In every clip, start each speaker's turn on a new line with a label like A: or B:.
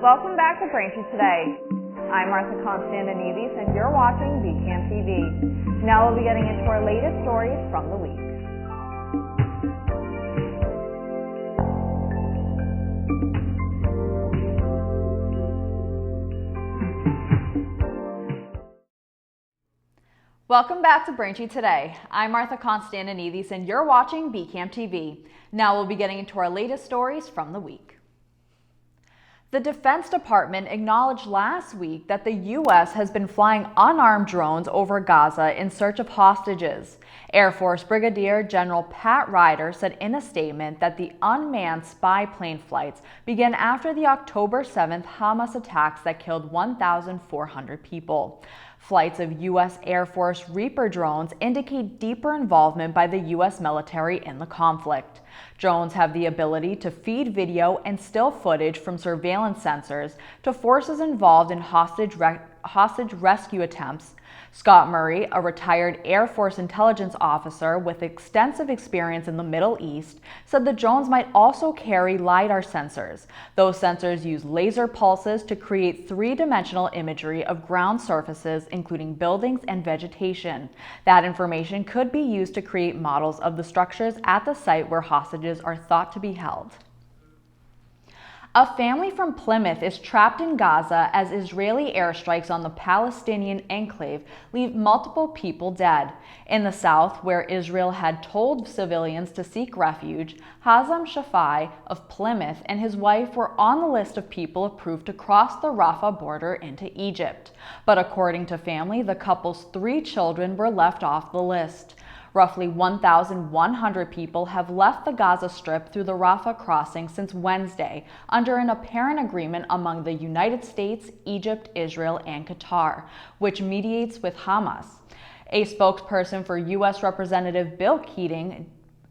A: Welcome back to Braintree Today. I'm Martha Konstandinidis and you're watching BCAM TV. Now we'll be getting into our latest stories from the week. Welcome back to Braintree Today. I'm Martha Konstandinidis and you're watching BCAM TV. Now we'll be getting into our latest stories from the week. The Defense Department acknowledged last week that the U.S. has been flying unarmed drones over Gaza in search of hostages. Air Force Brigadier General Pat Ryder said in a statement that the unmanned spy plane flights began after the October 7th Hamas attacks that killed 1,400 people. Flights of U.S. Air Force Reaper drones indicate deeper involvement by the U.S. military in the conflict. Drones have the ability to feed video and still footage from surveillance sensors to forces involved in hostage rescue attempts. Scott Murray, a retired Air Force intelligence officer with extensive experience in the Middle East, said the drones might also carry LiDAR sensors. Those sensors use laser pulses to create three-dimensional imagery of ground surfaces, including buildings and vegetation. That information could be used to create models of the structures at the site where hostages are thought to be held. A family from Plymouth is trapped in Gaza as Israeli airstrikes on the Palestinian enclave leave multiple people dead. In the south, where Israel had told civilians to seek refuge, Hazem Shafai of Plymouth and his wife were on the list of people approved to cross the Rafah border into Egypt. But according to family, the couple's 3 children were left off the list. Roughly 1,100 people have left the Gaza Strip through the Rafah crossing since Wednesday, under an apparent agreement among the United States, Egypt, Israel, and Qatar, which mediates with Hamas. A spokesperson for U.S. Representative Bill Keating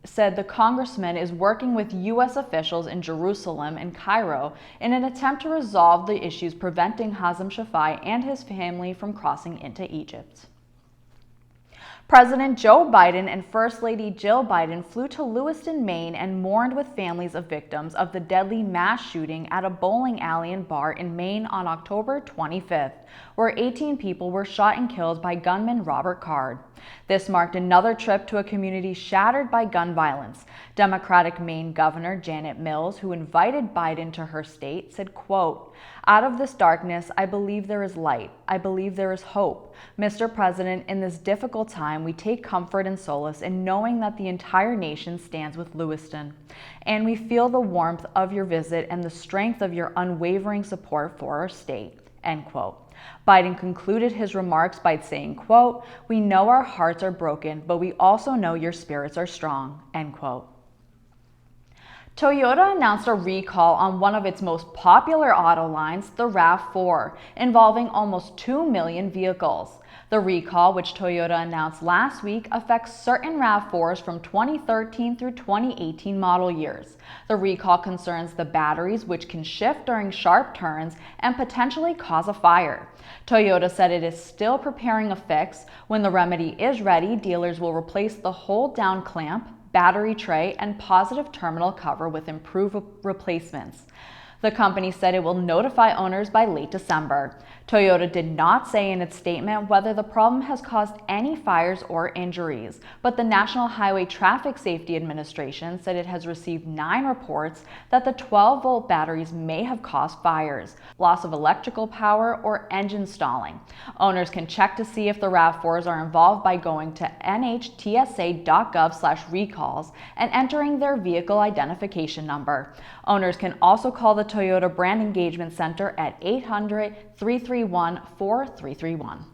A: said the congressman is working with U.S. officials in Jerusalem and Cairo in an attempt to resolve the issues preventing Hazem Shafai and his family from crossing into Egypt. President Joe Biden and First Lady Jill Biden flew to Lewiston, Maine and mourned with families of victims of the deadly mass shooting at a bowling alley and bar in Maine on October 25th, where 18 people were shot and killed by gunman Robert Card. This marked another trip to a community shattered by gun violence. Democratic Maine Governor Janet Mills, who invited Biden to her state, said, quote, "Out of this darkness, I believe there is light. I believe there is hope. Mr. President, in this difficult time, we take comfort and solace in knowing that the entire nation stands with Lewiston. And we feel the warmth of your visit and the strength of your unwavering support for our state." End quote. Biden concluded his remarks by saying, quote, "We know our hearts are broken, but we also know your spirits are strong." End quote. Toyota announced a recall on one of its most popular auto lines, the RAV4, involving almost 2 million vehicles. The recall, which Toyota announced last week, affects certain RAV4s from 2013 through 2018 model years. The recall concerns the batteries, which can shift during sharp turns and potentially cause a fire. Toyota said it is still preparing a fix. When the remedy is ready, dealers will replace the hold-down clamp, battery tray, and positive terminal cover with improved replacements. The company said it will notify owners by late December. Toyota did not say in its statement whether the problem has caused any fires or injuries, but the National Highway Traffic Safety Administration said it has received 9 reports that the 12-volt batteries may have caused fires, loss of electrical power, or engine stalling. Owners can check to see if the RAV4s are involved by going to nhtsa.gov/recalls and entering their vehicle identification number. Owners can also call the Toyota Brand Engagement Center at 800-331-4331.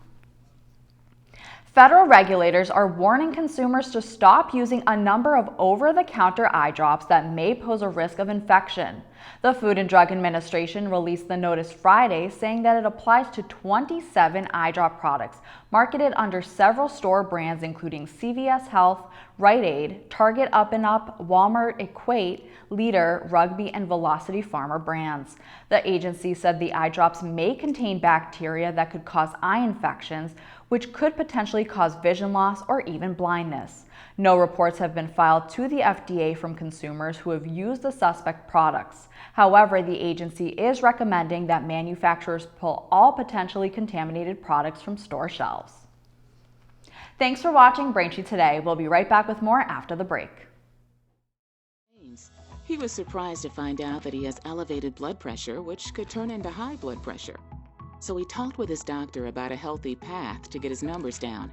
A: Federal regulators are warning consumers to stop using a number of over-the-counter eye drops that may pose a risk of infection. The Food and Drug Administration released the notice Friday, saying that it applies to 27 eye drop products marketed under several store brands including CVS Health, Rite Aid, Target Up & Up, Walmart Equate, Leader, Rugby, and Velocity Farmer brands. The agency said the eye drops may contain bacteria that could cause eye infections, which could potentially cause vision loss or even blindness. No reports have been filed to the FDA from consumers who have used the suspect products. However, the agency is recommending that manufacturers pull all potentially contaminated products from store shelves. Thanks for watching Braintree Today. We'll be right back with more after the break.
B: He was surprised to find out that he has elevated blood pressure, which could turn into high blood pressure. So he talked with his doctor about a healthy path to get his numbers down.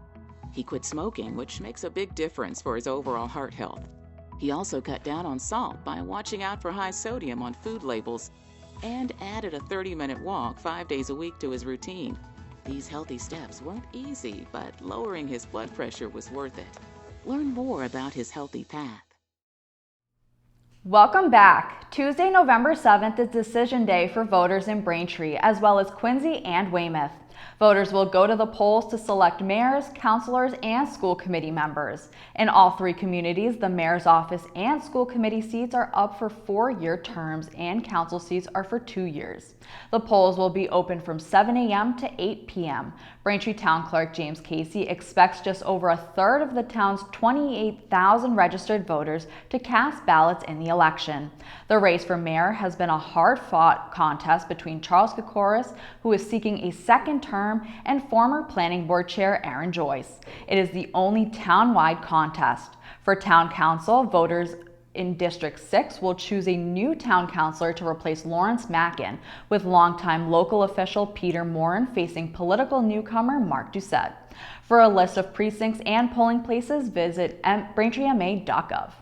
B: He quit smoking, which makes a big difference for his overall heart health. He also cut down on salt by watching out for high sodium on food labels and added a 30-minute walk 5 days a week to his routine. These healthy steps weren't easy, but lowering his blood pressure was worth it. Learn more about his healthy path.
A: Welcome back. Tuesday, November 7th is decision day for voters in Braintree, as well as Quincy and Weymouth. Voters will go to the polls to select mayors, councilors, and school committee members. In all three communities, the mayor's office and school committee seats are up for 4-year terms and council seats are for 2 years. The polls will be open from 7 a.m. to 8 p.m. Braintree Town Clerk James Casey expects just over a third of the town's 28,000 registered voters to cast ballots in the election. The race for mayor has been a hard-fought contest between Charles Kokoris, who is seeking a second term, and former Planning Board Chair Aaron Joyce. It is the only town-wide contest. For Town Council, voters in District 6 will choose a new town councilor to replace Lawrence Mackin, with longtime local official Peter Morin facing political newcomer Mark Doucette. For a list of precincts and polling places, visit braintreema.gov.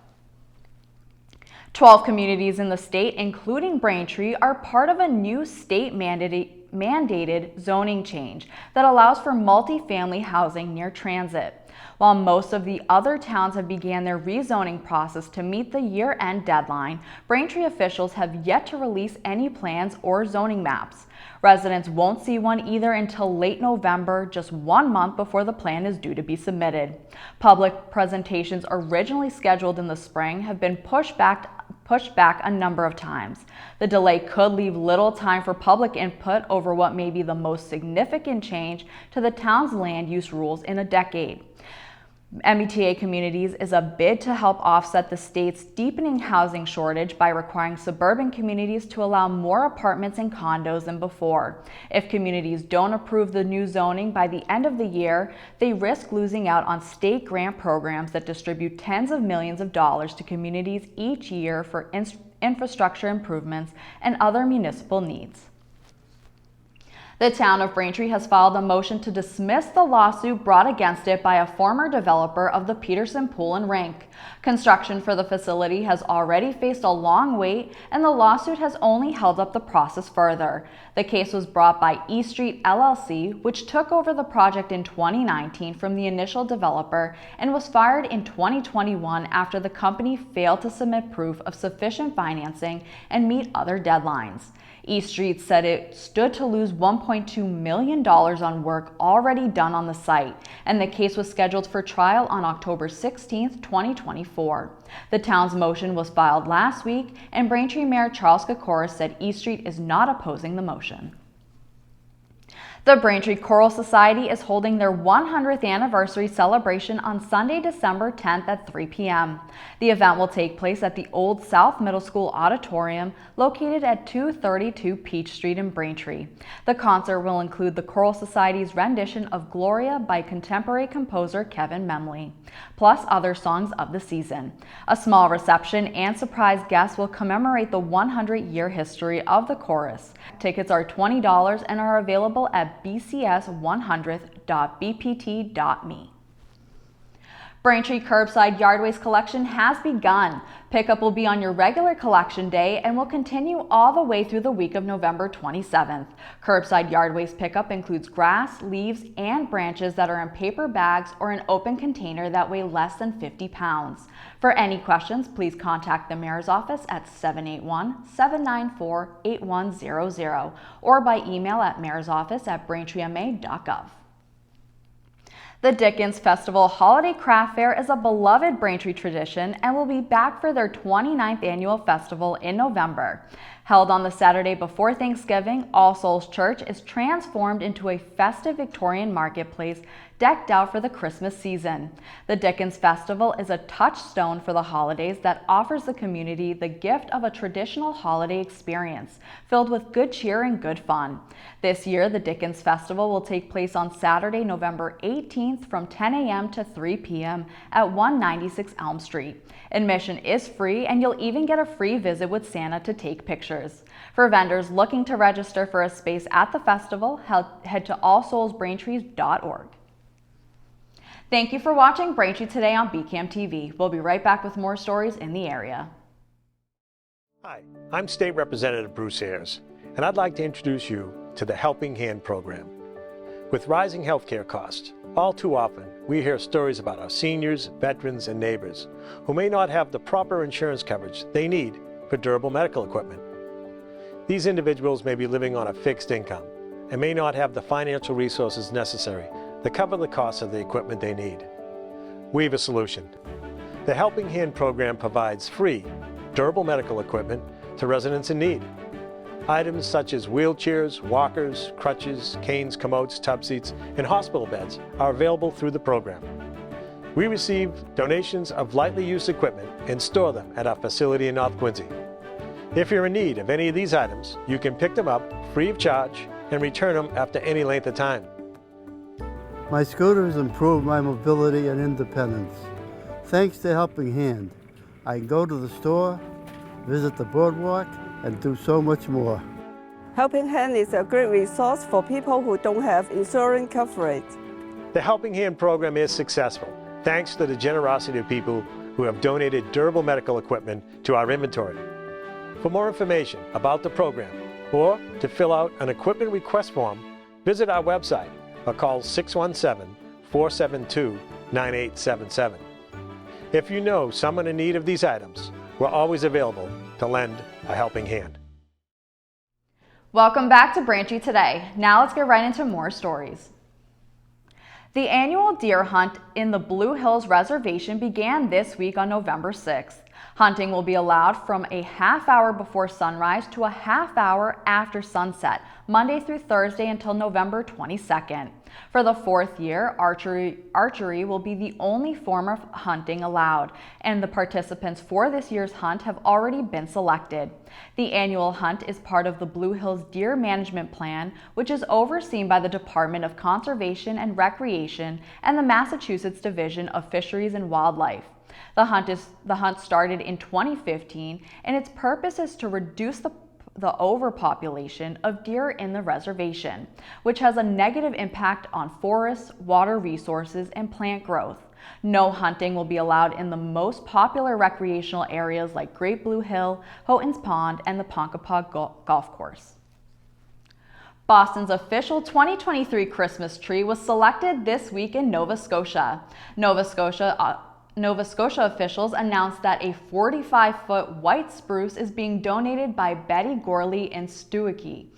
A: 12 communities in the state, including Braintree, are part of a new state mandated zoning change that allows for multifamily housing near transit. While most of the other towns have began their rezoning process to meet the year-end deadline, Braintree officials have yet to release any plans or zoning maps. Residents won't see one either until late November, just 1 month before the plan is due to be submitted. Public presentations originally scheduled in the spring have been pushed back a number of times. The delay could leave little time for public input over what may be the most significant change to the town's land use rules in a decade. MBTA Communities is a bid to help offset the state's deepening housing shortage by requiring suburban communities to allow more apartments and condos than before. If communities don't approve the new zoning by the end of the year, they risk losing out on state grant programs that distribute tens of millions of dollars to communities each year for infrastructure improvements and other municipal needs. The town of Braintree has filed a motion to dismiss the lawsuit brought against it by a former developer of the Peterson Pool and Rink. Construction for the facility has already faced a long wait, and the lawsuit has only held up the process further. The case was brought by E Street LLC, which took over the project in 2019 from the initial developer and was fired in 2021 after the company failed to submit proof of sufficient financing and meet other deadlines. E Street said it stood to lose $1.2 million on work already done on the site, and the case was scheduled for trial on October 16, 2024. The town's motion was filed last week, and Braintree Mayor Charles Kokoris said E Street is not opposing the motion. The Braintree Choral Society is holding their 100th anniversary celebration on Sunday, December 10th at 3 p.m. The event will take place at the Old South Middle School Auditorium located at 232 Peach Street in Braintree. The concert will include the Choral Society's rendition of Gloria by contemporary composer Kevin Memley, plus other songs of the season. A small reception and surprise guests will commemorate the 100-year history of the chorus. Tickets are $20 and are available at bcs100.bpt.me. Braintree Curbside Yard Waste Collection has begun. Pickup will be on your regular collection day and will continue all the way through the week of November 27th. Curbside yard waste pickup includes grass, leaves, and branches that are in paper bags or an open container that weigh less than 50 pounds. For any questions, please contact the Mayor's Office at 781-794-8100 or by email at mayorsoffice@braintreema.gov. The Dickens Festival Holiday Craft Fair is a beloved Braintree tradition and will be back for their 29th annual festival in November. Held on the Saturday before Thanksgiving, All Souls Church is transformed into a festive Victorian marketplace decked out for the Christmas season. The Dickens Festival is a touchstone for the holidays that offers the community the gift of a traditional holiday experience filled with good cheer and good fun. This year, the Dickens Festival will take place on Saturday, November 18th from 10 a.m. to 3 p.m. at 196 Elm Street. Admission is free, and you'll even get a free visit with Santa to take pictures. For vendors looking to register for a space at the festival, head to allsoulsbraintree.org. Thank you for watching Braintree Today on BCAM TV. We'll be right back with more stories in the area.
C: Hi, I'm State Representative Bruce Ayers, and I'd like to introduce you to the Helping Hand program. With rising healthcare costs, all too often we hear stories about our seniors, veterans, and neighbors who may not have the proper insurance coverage they need for durable medical equipment. These individuals may be living on a fixed income and may not have the financial resources necessary to cover the cost of the equipment they need. We have a solution. The Helping Hand program provides free, durable medical equipment to residents in need. Items such as wheelchairs, walkers, crutches, canes, commodes, tub seats, and hospital beds are available through the program. We receive donations of lightly used equipment and store them at our facility in North Quincy. If you're in need of any of these items, you can pick them up free of charge and return them after any length of time.
D: My scooter has improved my mobility and independence. Thanks to Helping Hand, I can go to the store, visit the boardwalk, and do so much more.
E: Helping Hand is a great resource for people who don't have insurance coverage.
C: The Helping Hand program is successful thanks to the generosity of people who have donated durable medical equipment to our inventory. For more information about the program or to fill out an equipment request form, visit our website or call 617-472-9877. If you know someone in need of these items, we're always available to lend a helping hand.
A: Welcome back to Braintree Today. Now let's get right into more stories. The annual deer hunt in the Blue Hills Reservation began this week on November 6th. Hunting will be allowed from a half hour before sunrise to a half hour after sunset, Monday through Thursday until November 22nd. For the fourth year, archery will be the only form of hunting allowed, and the participants for this year's hunt have already been selected. The annual hunt is part of the Blue Hills Deer Management Plan, which is overseen by the Department of Conservation and Recreation and the Massachusetts Division of Fisheries and Wildlife. The hunt started in 2015, and its purpose is to reduce the overpopulation of deer in the reservation, which has a negative impact on forests, water resources, and plant growth. No hunting will be allowed in the most popular recreational areas like Great Blue Hill, Houghton's Pond, and the Ponkapog Golf Course. Boston's official 2023 Christmas tree was selected this week in Nova Scotia. Nova Scotia officials announced that a 45-foot white spruce is being donated by Betty Gorley in Stewickie.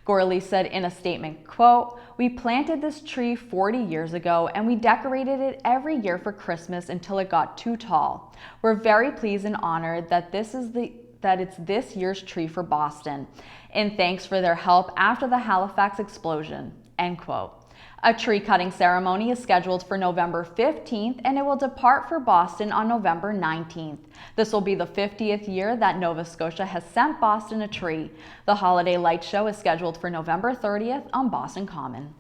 A: Gorley said in a statement, quote, "We planted this tree 40 years ago and we decorated it every year for Christmas until it got too tall. We're very pleased and honored that it's this year's tree for Boston, and thanks for their help after the Halifax explosion," end quote. A tree cutting ceremony is scheduled for November 15th, and it will depart for Boston on November 19th. This will be the 50th year that Nova Scotia has sent Boston a tree. The holiday light show is scheduled for November 30th on Boston Common.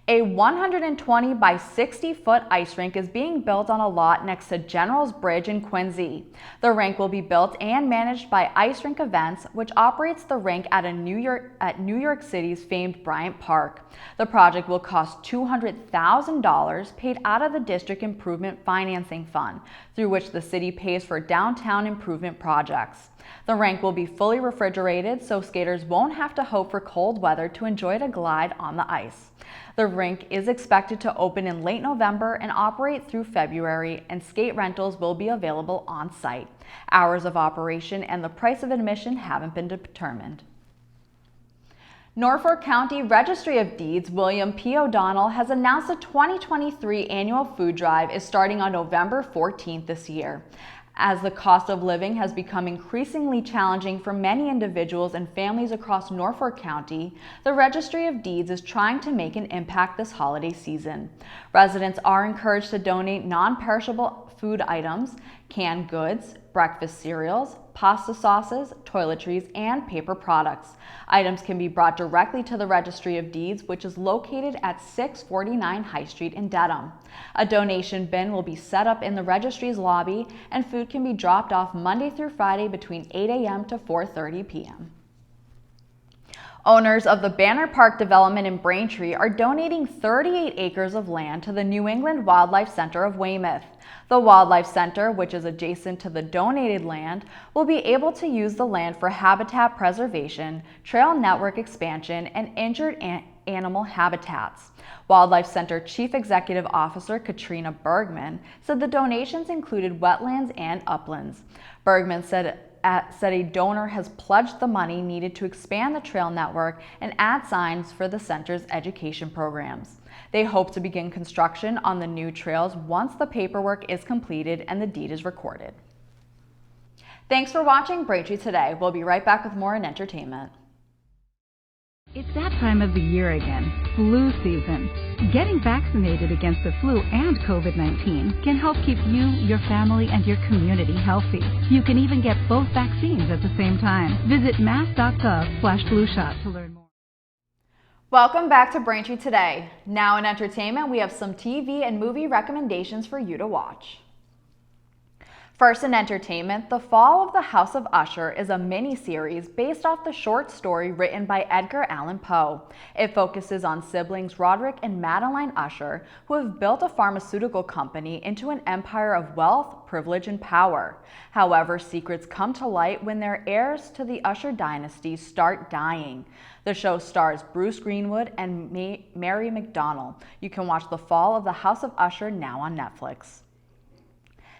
A: A 120 by 60 foot ice rink is being built on a lot next to General's Bridge in Quincy. The rink will be built and managed by Ice Rink Events, which operates the rink at New York City's famed Bryant Park. The project will cost $200,000 paid out of the District Improvement Financing Fund, through which the city pays for downtown improvement projects. The rink will be fully refrigerated, so skaters won't have to hope for cold weather to enjoy a glide on the ice. The rink is expected to open in late November and operate through February, and skate rentals will be available on site. Hours of operation and the price of admission haven't been determined. Norfolk County Registry of Deeds William P. O'Donnell has announced the 2023 annual food drive is starting on November 14th this year. As the cost of living has become increasingly challenging for many individuals and families across Norfolk County, the Registry of Deeds is trying to make an impact this holiday season. Residents are encouraged to donate non-perishable food items, canned goods, breakfast cereals, pasta sauces, toiletries, and paper products. Items can be brought directly to the Registry of Deeds, which is located at 649 High Street in Dedham. A donation bin will be set up in the registry's lobby, and food can be dropped off Monday through Friday between 8 a.m. to 4:30 p.m. Owners of the Banner Park development in Braintree are donating 38 acres of land to the New England Wildlife Center of Weymouth. The Wildlife Center, which is adjacent to the donated land, will be able to use the land for habitat preservation, trail network expansion, and injured animal habitats. Wildlife Center Chief Executive Officer Katrina Bergman said the donations included wetlands and uplands. Bergman said a donor has pledged the money needed to expand the trail network and add signs for the center's education programs. They hope to begin construction on the new trails once the paperwork is completed and the deed is recorded. Thanks for watching Braintree Today. We'll be right back with more in entertainment.
F: It's that time of the year again, flu season. Getting vaccinated against the flu and COVID-19 can help keep you, your family, and your community healthy. You can even get both vaccines at the same time. Visit mass.gov/flushot to learn more.
A: Welcome back to Braintree Today. Now in entertainment, we have some TV and movie recommendations for you to watch. First in entertainment, The Fall of the House of Usher is a mini-series based off the short story written by Edgar Allan Poe. It focuses on siblings Roderick and Madeline Usher, who have built a pharmaceutical company into an empire of wealth, privilege, and power. However, secrets come to light when their heirs to the Usher dynasty start dying. The show stars Bruce Greenwood and Mary McDonnell. You can watch The Fall of the House of Usher now on Netflix.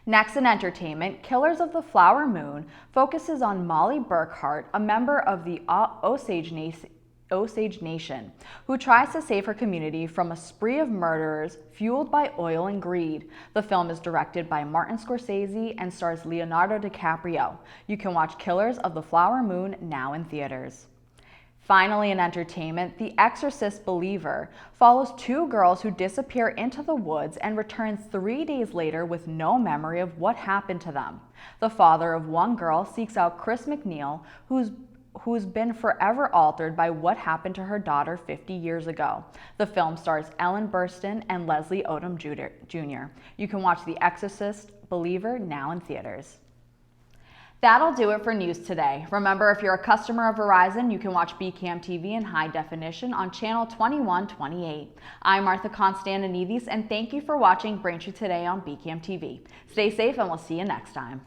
A: Next in entertainment, Killers of the Flower Moon focuses on Molly Burkhart, a member of the Osage Nation, who tries to save her community from a spree of murderers fueled by oil and greed. The film is directed by Martin Scorsese and stars Leonardo DiCaprio. You can watch Killers of the Flower Moon now in theaters. Finally, in entertainment, The Exorcist Believer follows two girls who disappear into the woods and return 3 days later with no memory of what happened to them. The father of one girl seeks out Chris McNeil, who's been forever altered by what happened to her daughter 50 years ago. The film stars Ellen Burstyn and Leslie Odom Jr. You can watch The Exorcist Believer now in theaters. That'll do it for news today. Remember, if you're a customer of Verizon, you can watch BCAM TV in high definition on channel 2128. I'm Martha Konstandinidis, and thank you for watching Braintree Today on BCAM TV. Stay safe, and we'll see you next time.